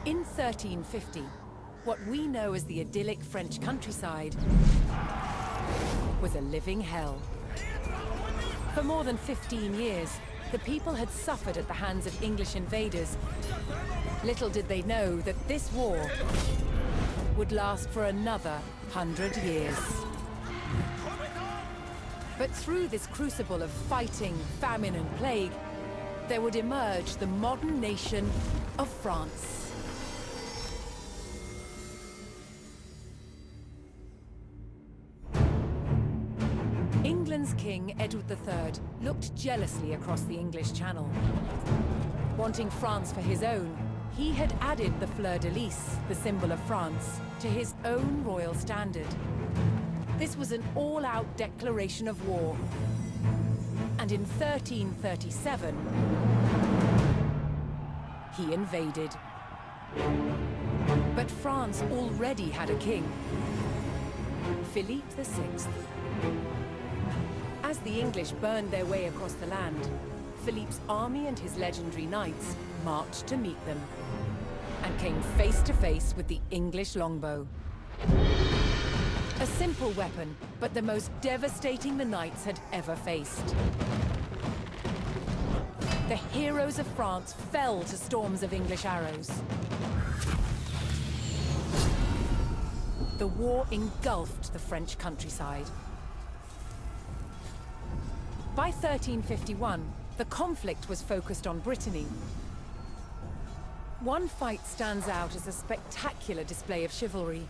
In 1350, what we know as the idyllic French countryside was a living hell. For more than 15 years, the people had suffered at the hands of English invaders. Little did they know that this war would last for another 100 years. But through this crucible of fighting, famine and plague, there would emerge the modern nation of France. England's King Edward III looked jealously across the English Channel. Wanting France for his own, he had added the fleur-de-lis, the symbol of France, to his own royal standard. This was an all-out declaration of war. And in 1337, he invaded. But France already had a king, Philippe VI. As the English burned their way across the land, Philippe's army and his legendary knights marched to meet them, and came face to face with the English longbow. A simple weapon, but the most devastating the knights had ever faced. The heroes of France fell to storms of English arrows. The war engulfed the French countryside. By 1351, the conflict was focused on Brittany. One fight stands out as a spectacular display of chivalry,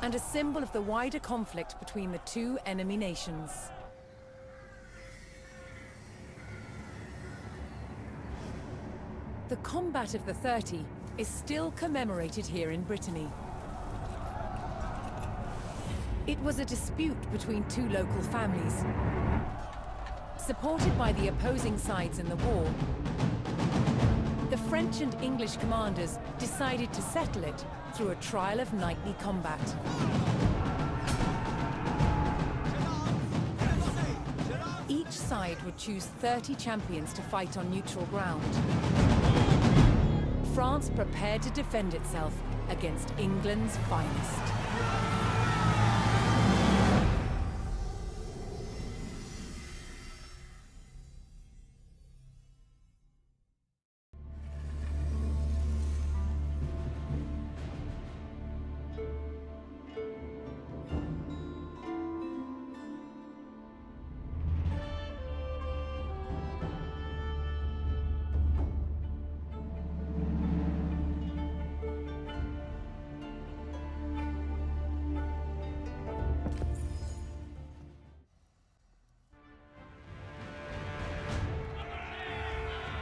and a symbol of the wider conflict between the two enemy nations. The Combat of the 30 is still commemorated here in Brittany. It was a dispute between two local families. Supported by the opposing sides in the war, the French and English commanders decided to settle it through a trial of knightly combat. Each side would choose 30 champions to fight on neutral ground. France prepared to defend itself against England's finest.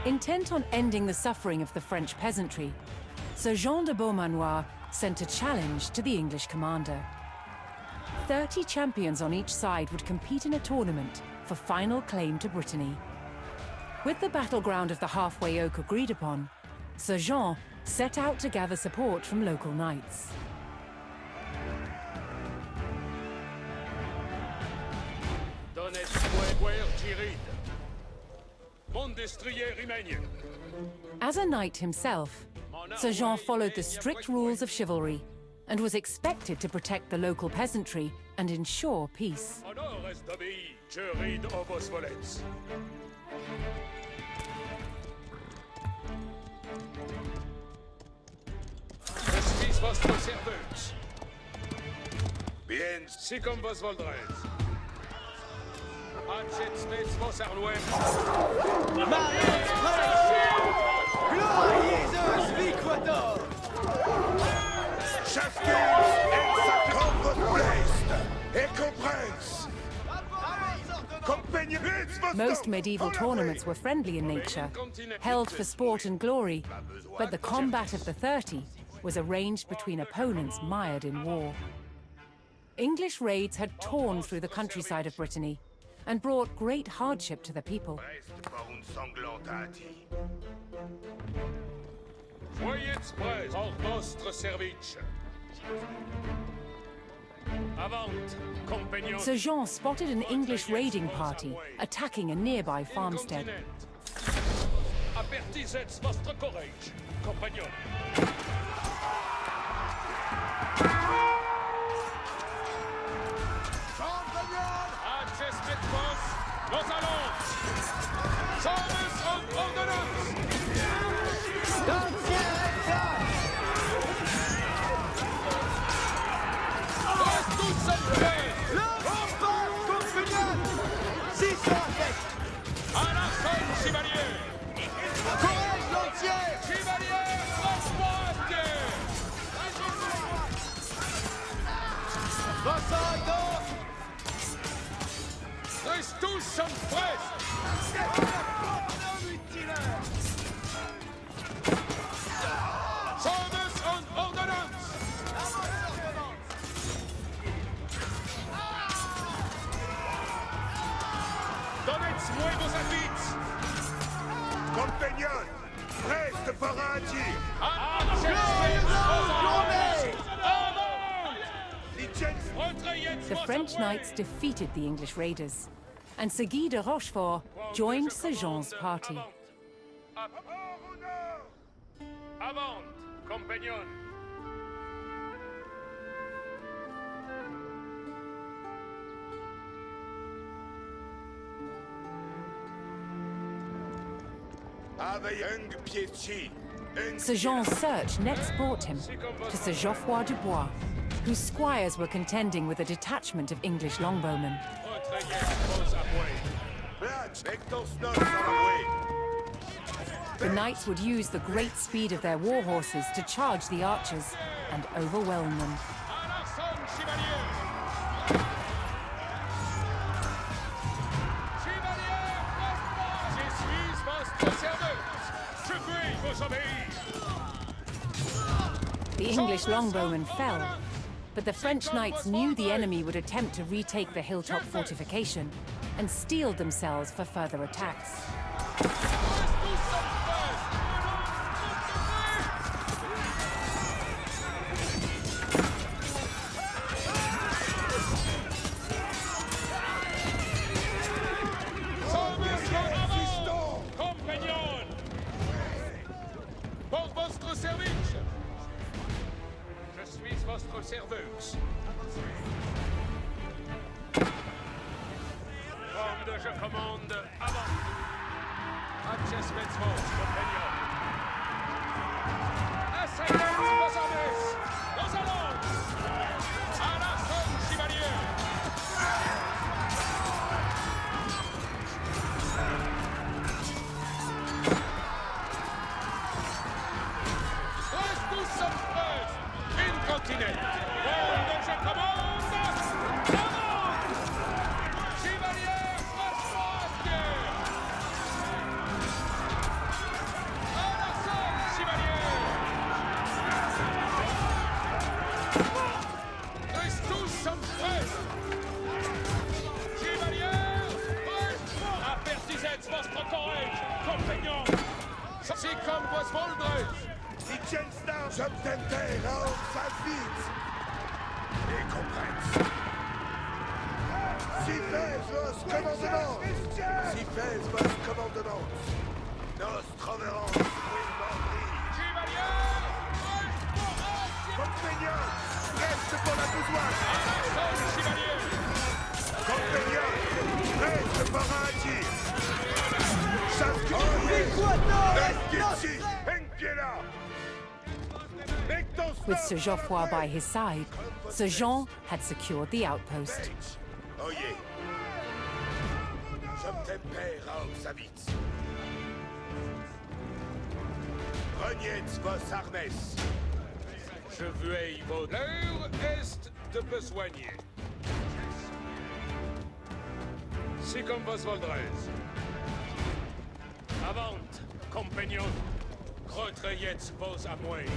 Intent on ending the suffering of the French peasantry, Sir Jean de Beaumanoir sent a challenge to the English commander. 30 champions on each side would compete in a tournament for final claim to Brittany. With the battleground of the Halfway Oak agreed upon, Sir Jean set out to gather support from local knights. As a knight himself, Sir Jean followed the strict rules of chivalry and was expected to protect the local peasantry and ensure peace. Most medieval tournaments were friendly in nature, held for sport and glory, but the Combat of the 30 was arranged between opponents mired in war. English raids had torn through the countryside of Brittany and brought great hardship to the people. Sir Jean spotted an English raiding party attacking a nearby farmstead. Apertisets vostre courage, compagnon. Acces met vos, nos allons! Sommes en ordonnance! Tous en paix! À la sonne, chevalier! Courage, lancier! Chevalier, transporte! Reste tous en presse! Sommes en ordonnance! Donnez-moi vos habits! Compagnon, reste par un tir. The French knights defeated the English raiders, and Sir Guy de Rochefort joined Sir Jean's party. Avant, compagnon! Sir Jean's search next brought him to Sir Geoffroy Dubois, whose squires were contending with a detachment of English longbowmen. The knights would use the great speed of their war horses to charge the archers and overwhelm them. The English longbowmen fell, but the French knights knew the enemy would attempt to retake the hilltop fortification and steeled themselves for further attacks. Serveuse. Ordre, je commande avant. Acces Metzvos, compagnon. Assaillez vos armées. Nous allons. À la sonne, chevalier. Reste tous en presse. Incontinent. Ordre, je commande. Avant. Chevalier, transporte. À la sonne, chevalier. Reste tous en presse. Chevalier, reste. Apertisets vostre courage, compagnon. Si comme vos voldres. Die Tjenstar, Jobtenter, Raum, Salvitz. Et compresse. Si fais vos commandements. Si fais vos commandements. Nos troverons, Chevalier, reste pour Compagnon, reste pour la bougeoise. à la sonne, chevalier. Compagnon, reste par un tir. Chasse reste ici. Un pied là. With Sir Geoffroy by his side, Sir Jean had secured the outpost. Oye. Jobtemper, Raum, Savitz. Renietz vos armes. Je veux vos... L'heure est de besoigner. Si comme vos voldres. Avant, compagnon. Retrayez vos amours.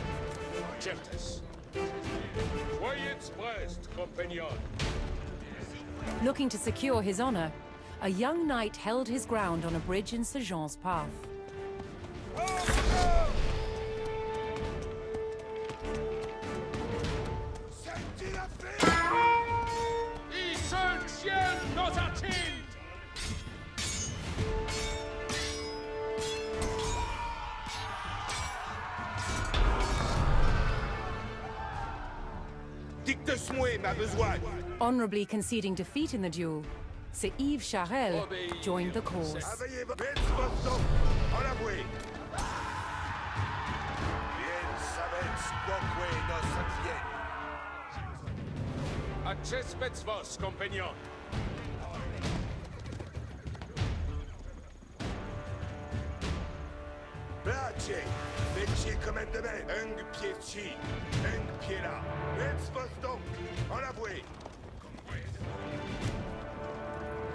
Certes. Voyez Brest, compagnon. Looking to secure his honor, a young knight held his ground on a bridge in Sir Jean's path. Il seul ciel nos attend. Dicte-moi ma besogne. Honorably conceding defeat in the duel, Sir Yves Charel joined the cause. Avayez vos donc, en l'avouer. Bien savets quoque nos advienne. Accespets vos, compagnon. Place, métier comme un domaine. Un pied ci, un pied là. Let's vos donc, en l'avouer.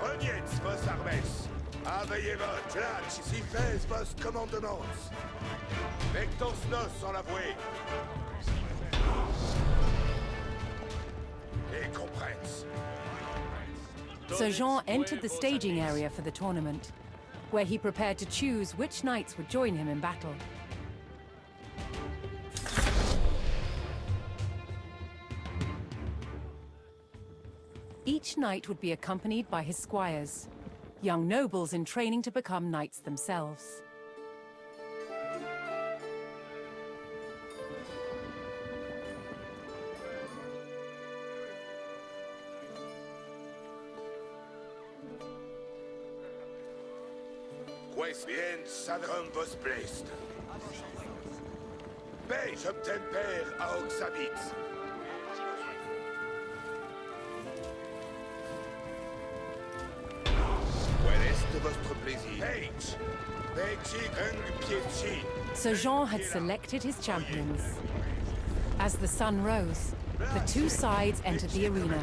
Reniez vos armes. Avayez vos place, si fais vos commandements. Vectos nos, en l'avouer. Et comprens. Sir Jean entered the staging area for the tournament, where he prepared to choose which knights would join him in battle. Each knight would be accompanied by his squires, young nobles in training to become knights themselves. Quais bien savrum vos blest. Mais j'obtiens père à Oxabit. Quel est votre plaisir? Page! Page un pied. Sir Jean had selected his champions. As the sun rose, the two sides entered the arena,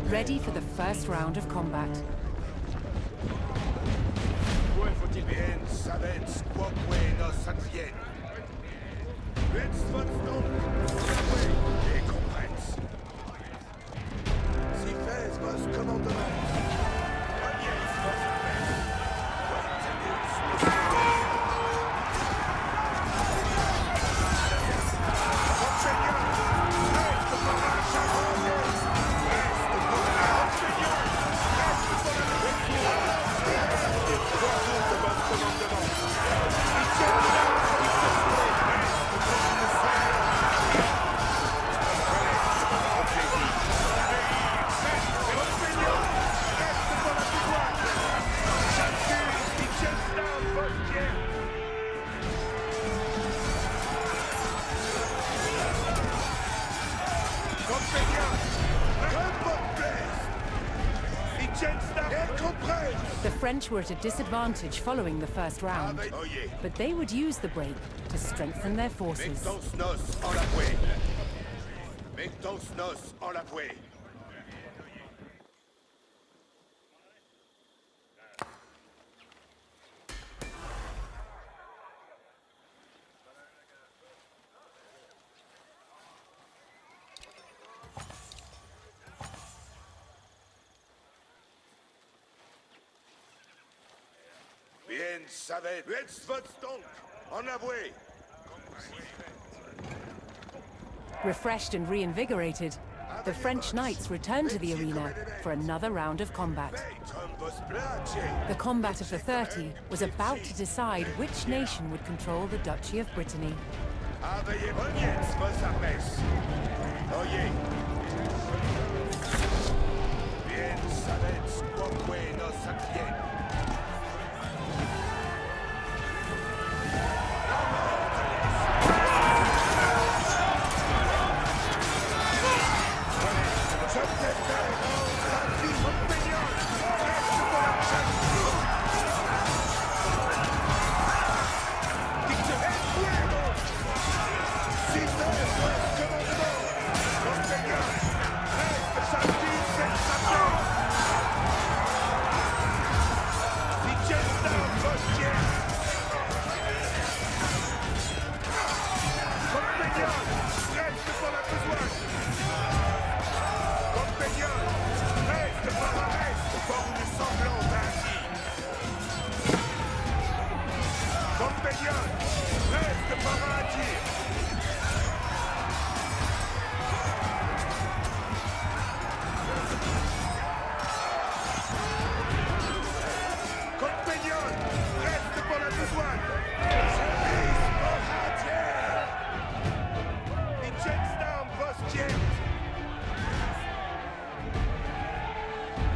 ready for the first round of combat. Bien savets quoque nos advienne. Let's vote donc. Et comprens. Si fais vos commandements. Reniez vos armes. The French were at a disadvantage following the first round, but they would use the break to strengthen their forces. Mettons nos en l'avouer. Mettons nos en l'avouer. Bien savez, let's vote donc, en avouer. Refreshed and reinvigorated, the French knights returned to the arena for another round of combat. The combat of the 30 was about to decide which nation would control the Duchy of Brittany. Avayez reniez vos armes. Oyez. Bien savets quoque nos advienne.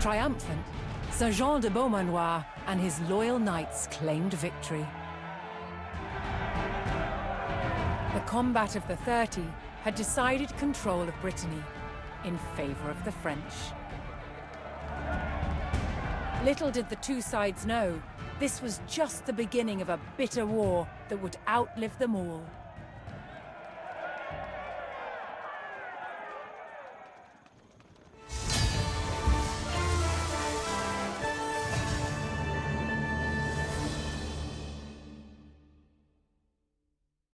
Triumphant, Sir Jean de Beaumanoir and his loyal knights claimed victory. The combat of the 30 had decided control of Brittany in favor of the French. Little did the two sides know, this was just the beginning of a bitter war that would outlive them all.